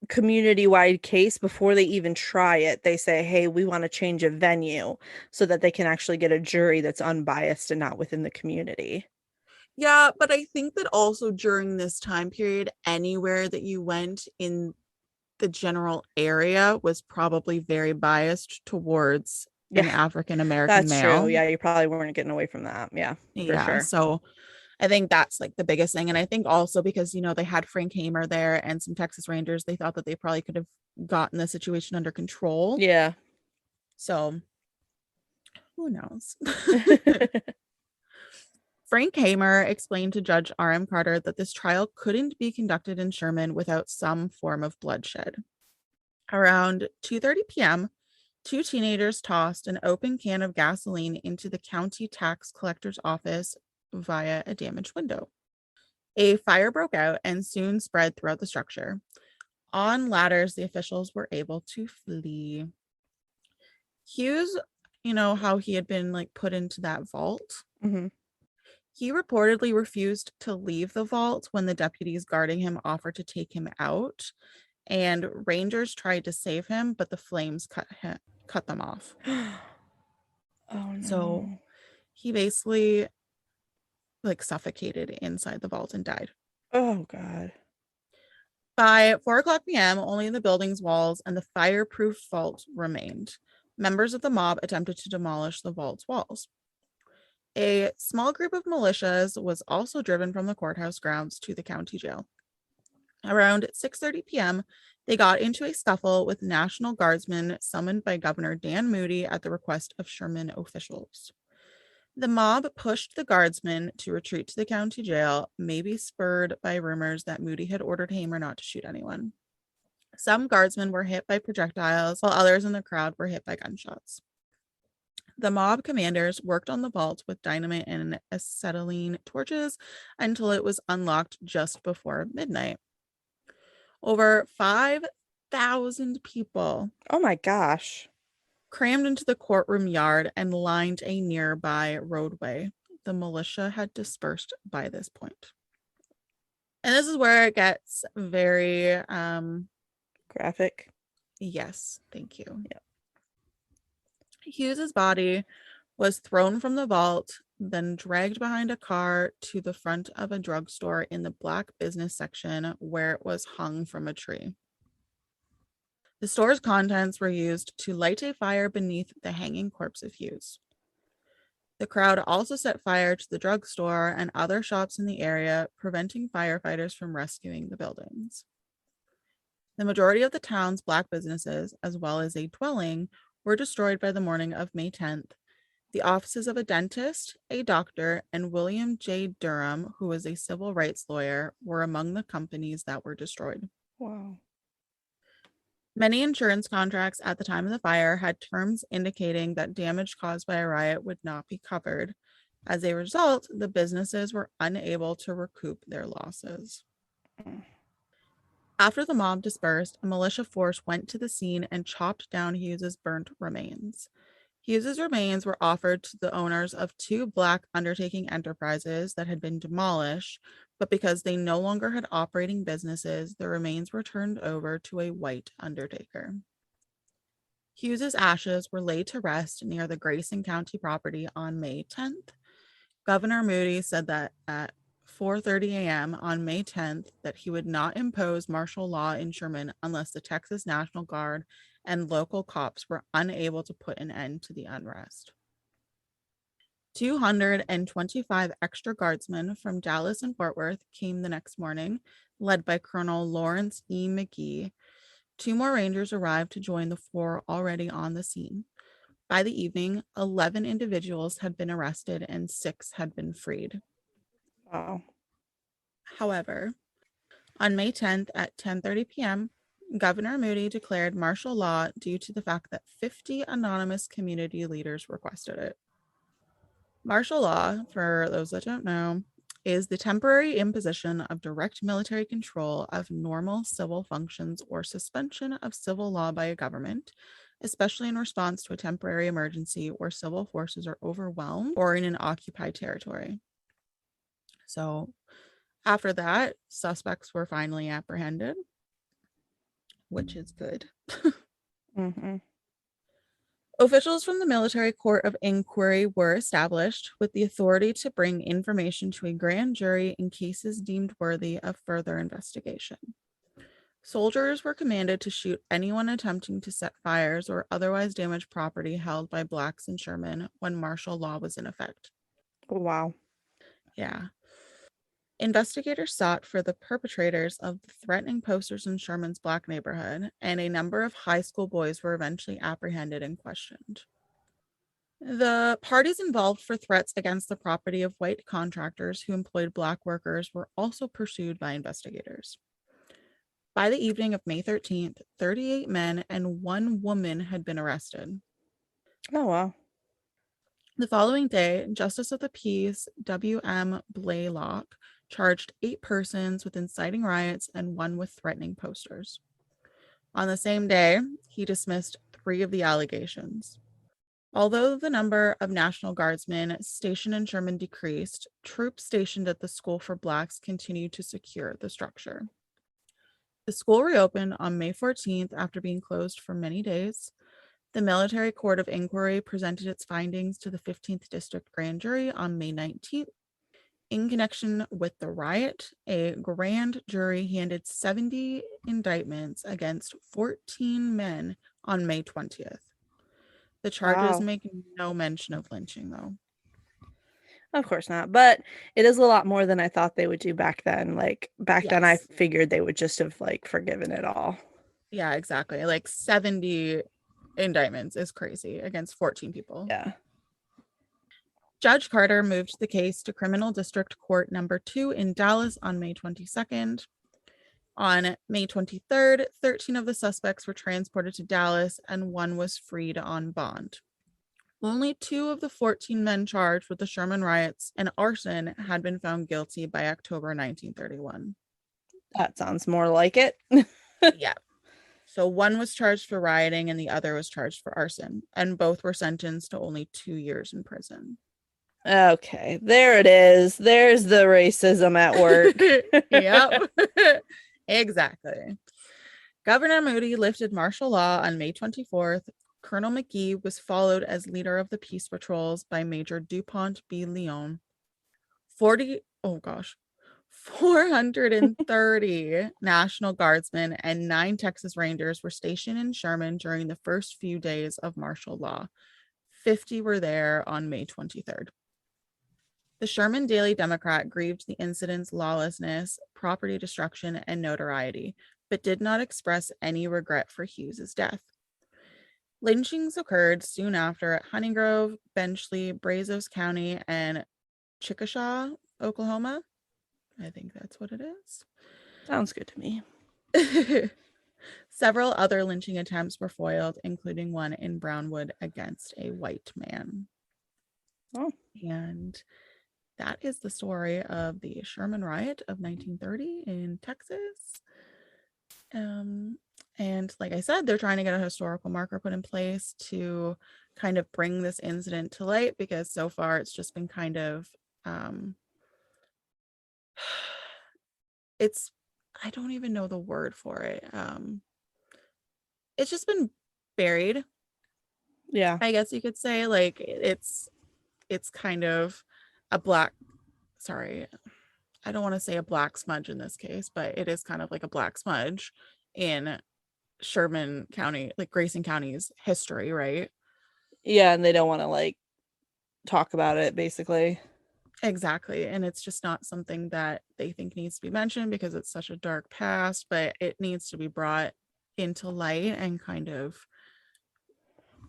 community-wide case before they even try it, they say, "Hey, we want to change a venue so that they can actually get a jury that's unbiased and not within the community." Yeah, but I think that also during this time period, anywhere that you went in the general area was probably very biased towards an Yeah, African American that's true. male. Yeah, you probably weren't getting away from that. Yeah, for Yeah, sure. so I think that's like the biggest thing. And I think also because, they had Frank Hamer there and some Texas Rangers, they thought that they probably could have gotten the situation under control. Yeah. So who knows? Frank Hamer explained to Judge R.M. Carter that this trial couldn't be conducted in Sherman without some form of bloodshed. Around 2:30 p.m., two teenagers tossed an open can of gasoline into the county tax collector's office via a damaged window. A fire broke out and soon spread throughout the structure. On ladders, the officials were able to flee. Hughes, how he had been like put into that vault. Hmm. He reportedly refused to leave the vault when the deputies guarding him offered to take him out, and rangers tried to save him, but the flames cut them off. Oh So no. he basically like suffocated inside the vault and died. Oh God. By 4 o'clock p.m., only the building's walls and the fireproof vault remained. Members of the mob attempted to demolish the vault's walls. A small group of militias was also driven from the courthouse grounds to the county jail. Around 6:30 p.m., they got into a scuffle with National Guardsmen summoned by Governor Dan Moody at the request of Sherman officials. The mob pushed the guardsmen to retreat to the county jail, maybe spurred by rumors that Moody had ordered Hamer not to shoot anyone. Some guardsmen were hit by projectiles, while others in the crowd were hit by gunshots. The mob commanders worked on the vault with dynamite and acetylene torches until it was unlocked just before midnight. Over 5,000 people Oh my gosh. crammed into the courtroom yard and lined a nearby roadway. The militia had dispersed by this point. And this is where it gets very Graphic. yes, thank you. Yep. Hughes's body was thrown from the vault, then dragged behind a car to the front of a drugstore in the black business section where it was hung from a tree. The store's contents were used to light a fire beneath the hanging corpse of Hughes. The crowd also set fire to the drugstore and other shops in the area, preventing firefighters from rescuing the buildings. The majority of the town's black businesses, as well as a dwelling, were destroyed by the morning of May 10th. The offices of a dentist, a doctor, and William J. Durham, who was a civil rights lawyer, were among the companies that were destroyed. Wow. Many insurance contracts at the time of the fire had terms indicating that damage caused by a riot would not be covered. As a result, the businesses were unable to recoup their losses. After the mob dispersed, a militia force went to the scene and chopped down Hughes's burnt remains. Hughes's remains were offered to the owners of two black undertaking enterprises that had been demolished, but because they no longer had operating businesses, the remains were turned over to a white undertaker. Hughes's ashes were laid to rest near the Grayson County property on May 10th. Governor Moody said that at 4:30 a.m. on May 10th that he would not impose martial law in Sherman unless the Texas National Guard and local cops were unable to put an end to the unrest. 225 extra guardsmen from Dallas and Fort Worth came the next morning, led by Colonel Lawrence E. McGee. 2 more Rangers arrived to join the 4 already on the scene. By the evening, 11 individuals had been arrested and 6 had been freed. Wow. However, on May 10th at 10:30 p.m., Governor Moody declared martial law due to the fact that 50 anonymous community leaders requested it. Martial law, for those that don't know, is the temporary imposition of direct military control of normal civil functions or suspension of civil law by a government, especially in response to a temporary emergency where civil forces are overwhelmed or in an occupied territory. So, after that, suspects were finally apprehended, which is good. Mm-hmm. Officials from the Military Court of Inquiry were established with the authority to bring information to a grand jury in cases deemed worthy of further investigation. Soldiers were commanded to shoot anyone attempting to set fires or otherwise damage property held by Blacks in Sherman when martial law was in effect. Wow. Yeah. Investigators sought for the perpetrators of the threatening posters in Sherman's Black neighborhood, and a number of high school boys were eventually apprehended and questioned. The parties involved for threats against the property of white contractors who employed Black workers were also pursued by investigators. By the evening of May 13th, 38 men and 1 woman had been arrested. Oh, wow. The following day, Justice of the Peace W.M. Blaylock charged 8 persons with inciting riots and 1 with threatening posters. On the same day, he dismissed 3 of the allegations. Although the number of National Guardsmen stationed in Sherman decreased, troops stationed at the School for Blacks continued to secure the structure. The school reopened on May 14th after being closed for many days. The Military Court of Inquiry presented its findings to the 15th District Grand Jury on May 19th. In connection with the riot, a grand jury handed 70 indictments against 14 men on May 20th. The charges Wow. make no mention of lynching, though. Of course not. But it is a lot more than I thought they would do back then. Like back then I Yes. figured they would just have like forgiven it all. Yeah, exactly. Like 70 indictments is crazy against 14 people. Yeah. Judge Carter moved the case to Criminal District Court number 2 in Dallas on May 22nd. On May 23rd, 13 of the suspects were transported to Dallas and 1 was freed on bond. Only 2 of the 14 men charged with the Sherman riots and arson had been found guilty by October 1931. That sounds more like it. Yeah. So 1 was charged for rioting and the other was charged for arson, and both were sentenced to only 2 years in prison. Okay, there it is. There's the racism at work. Yep. Exactly. Governor Moody lifted martial law on May 24th. Colonel McGee was followed as leader of the peace patrols by Major DuPont B. Leon. 430 National Guardsmen and 9 Texas Rangers were stationed in Sherman during the first few days of martial law. 50 were there on May 23rd. The Sherman Daily Democrat grieved the incident's lawlessness, property destruction, and notoriety, but did not express any regret for Hughes's death. Lynchings occurred soon after at Honeygrove, Benchley, Brazos County, and Chickasha, Oklahoma. I think that's what it is. Sounds good to me. Several other lynching attempts were foiled, including one in Brownwood against a white man. Oh. And that is the story of the Sherman Riot of 1930 in Texas. And like I said, they're trying to get a historical marker put in place to kind of bring this incident to light, because so far it's just been kind of it's I don't even know the word for it. It's just been buried Yeah. I guess you could say. Like it's kind of a black, sorry, I don't want to say a black smudge in this case, but it is kind of like a black smudge in Sherman County, like Grayson County's history, right? Yeah, and they don't want to like talk about it basically. Exactly. And it's just not something that they think needs to be mentioned because it's such a dark past, but it needs to be brought into light and kind of,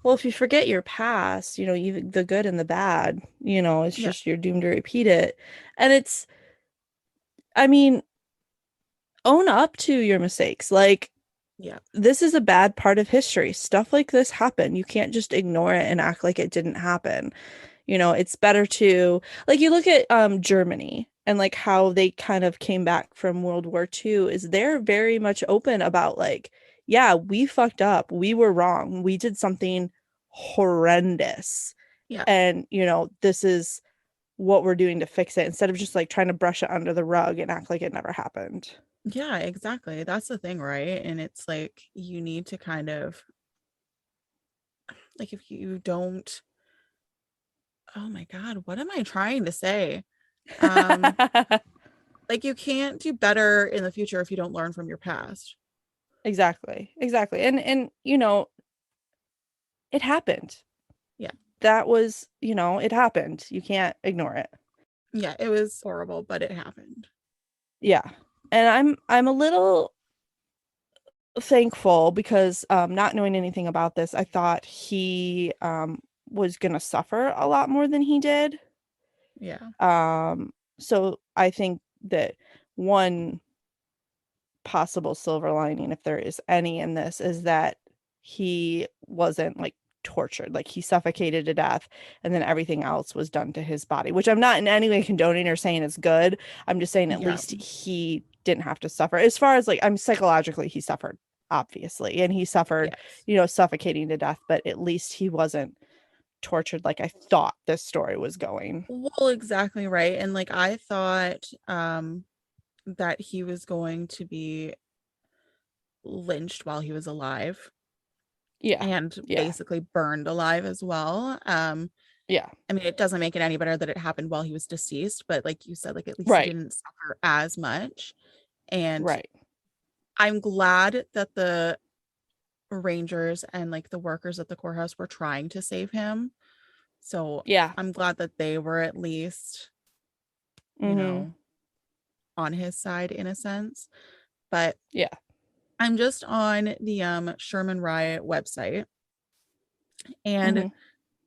Well, if you forget your past, you know, you the good and the bad, you know, it's yeah, just you're doomed to repeat it. And it's, I mean, own up to your mistakes. Like, yeah, this is a bad part of history. Stuff like this happened. You can't just ignore it and act like it didn't happen. You know, it's better to like you look at Germany and like how they kind of came back from World War II is they're very much open about like, yeah, we fucked up. We were wrong. We did something horrendous. yeah. And, you know, this is what we're doing to fix it instead of just like trying to brush it under the rug and act like it never happened. Yeah, exactly. That's the thing, right? And it's like you need to kind of like if you don't, oh my God, what am I trying to say? Um, like you can't do better in the future if you don't learn from your past. Exactly. Exactly. And you know, it happened. Yeah. That was, you know, it happened. You can't ignore it. Yeah, it was horrible, but it happened. Yeah. And I'm a little thankful because not knowing anything about this, I thought he was gonna suffer a lot more than he did. Yeah. So I think that one possible silver lining, if there is any in this, is that he wasn't like tortured, like he suffocated to death, and then everything else was done to his body, which I'm not in any way condoning or saying is good. I'm just saying at Yeah. least he didn't have to suffer. As far as like, I'm psychologically, he suffered, obviously, and he suffered, Yes. you know, suffocating to death, but at least he wasn't tortured like I thought this story was going. Well, exactly right. And like I thought that he was going to be lynched while he was alive Yeah. and Yeah. basically burned alive as well. Yeah. I mean, it doesn't make it any better that it happened while he was deceased, but like you said, like at least he Right. didn't suffer as much. And Right. I'm glad that the rangers and like the workers at the courthouse were trying to save him. So Yeah. I'm glad that they were at least, you Mm-hmm. know, on his side in a sense. But Yeah. I'm just on the Sherman Riot website, and Mm-hmm.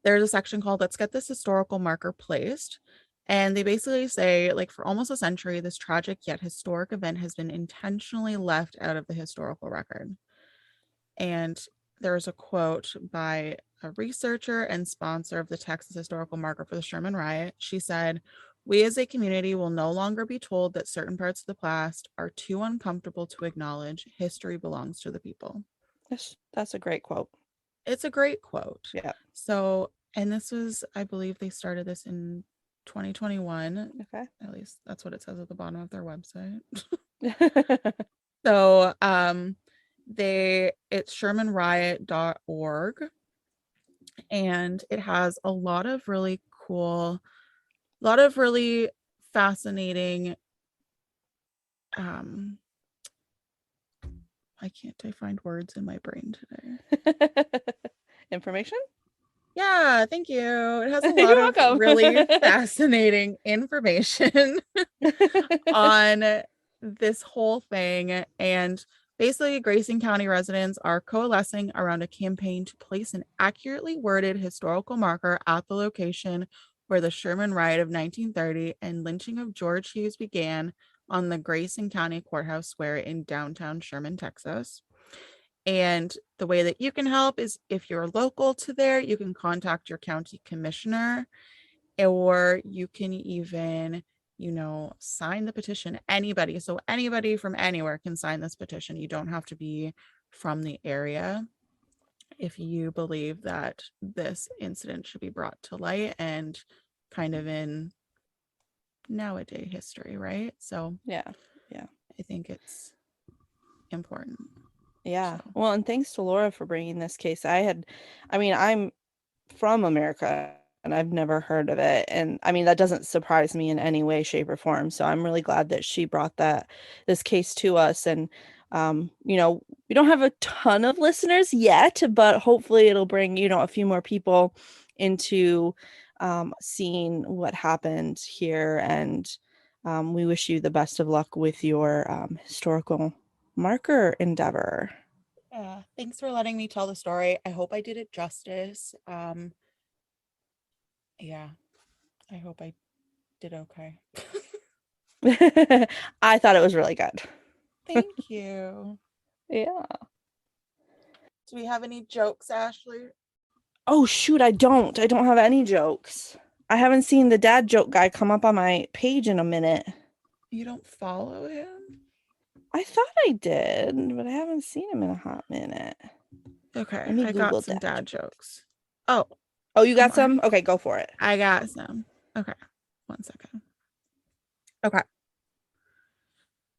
there's a section called Let's Get This Historical Marker Placed. And they basically say, like, for almost a century, this tragic yet historic event has been intentionally left out of the historical record. And there's a quote by a researcher and sponsor of the Texas Historical Marker for the Sherman Riot. She said, "We as a community will no longer be told that certain parts of the past are too uncomfortable to acknowledge. History belongs to the people." That's a great quote. It's a great quote. Yeah. So, and this was, I believe they started this in 2021. Okay. At least that's what it says at the bottom of their website. So, it's shermanriot.org, and it has a lot of really cool, a lot of really fascinating, um why can't I find words in my brain today? Information? Yeah, thank you. It has a lot You're of welcome. really fascinating information on this whole thing. And basically, Grayson County residents are coalescing around a campaign to place an accurately worded historical marker at the location where the Sherman riot of 1930 and lynching of George Hughes began on the Grayson County Courthouse Square in downtown Sherman, Texas. And the way that you can help is if you're local to there, you can contact your county commissioner, or you can even, sign the petition. Anybody. So anybody from anywhere can sign this petition. You don't have to be from the area if you believe that this incident should be brought to light and kind of in nowadays history, right? So Yeah. Yeah. I think it's important. Yeah. So Well, and thanks to Laura for bringing this case. I mean, I'm from America, and I've never heard of it. And I mean, that doesn't surprise me in any way, shape, or form. So I'm really glad that she brought this case to us. And we don't have a ton of listeners yet, but hopefully it'll bring, a few more people into seeing what happened here. And we wish you the best of luck with your historical marker endeavor. Yeah, thanks for letting me tell the story. I hope I did it justice. Yeah, I hope I did okay. I thought it was really good. Thank you. Yeah. Do we have any jokes, Ashley? Oh shoot, I don't. I don't have any jokes. I haven't seen the dad joke guy come up on my page in a minute. You don't follow him? I thought I did, but I haven't seen him in a hot minute. Okay, Let me I got Google some dad dad joke. jokes. Oh, Oh, you I'm got some? Okay, go for it. I got some. Okay, 1 second. Okay.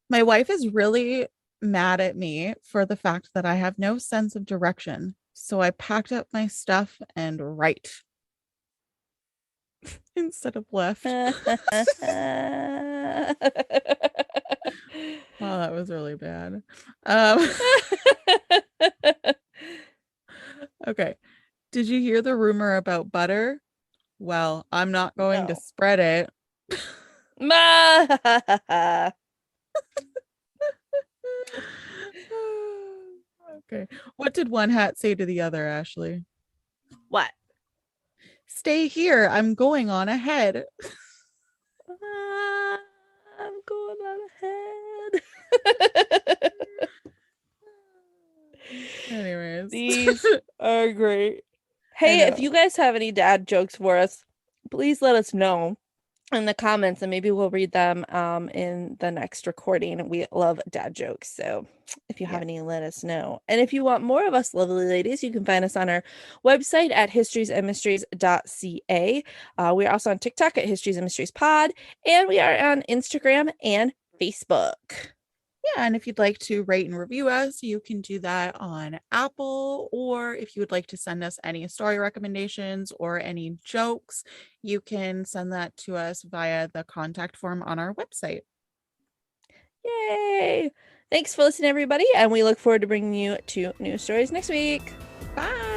My wife is really mad at me for the fact that I have no sense of direction. So I packed up my stuff and right instead of left. Wow, that was really bad. Um, okay. Did you hear the rumor about butter? Well, I'm not going to No. spread it. Okay. What did one hat say to the other, Ashley? What? Stay here. I'm going on ahead. I'm going on ahead. Anyways, These are great. I Hey, if know. you guys have any dad jokes for us, please let us know in the comments and maybe we'll read them in the next recording. We love dad jokes. So if you have Yeah. any, let us know. And if you want more of us lovely ladies, you can find us on our website at historiesandmysteries.ca. We are also on TikTok at Histories and Mysteries Pod, and we are on Instagram and Facebook. Yeah, and if you'd like to rate and review us, you can do that on Apple, or if you would like to send us any story recommendations or any jokes, you can send that to us via the contact form on our website. Yay! Thanks for listening, everybody, and we look forward to bringing you two new stories next week. Bye.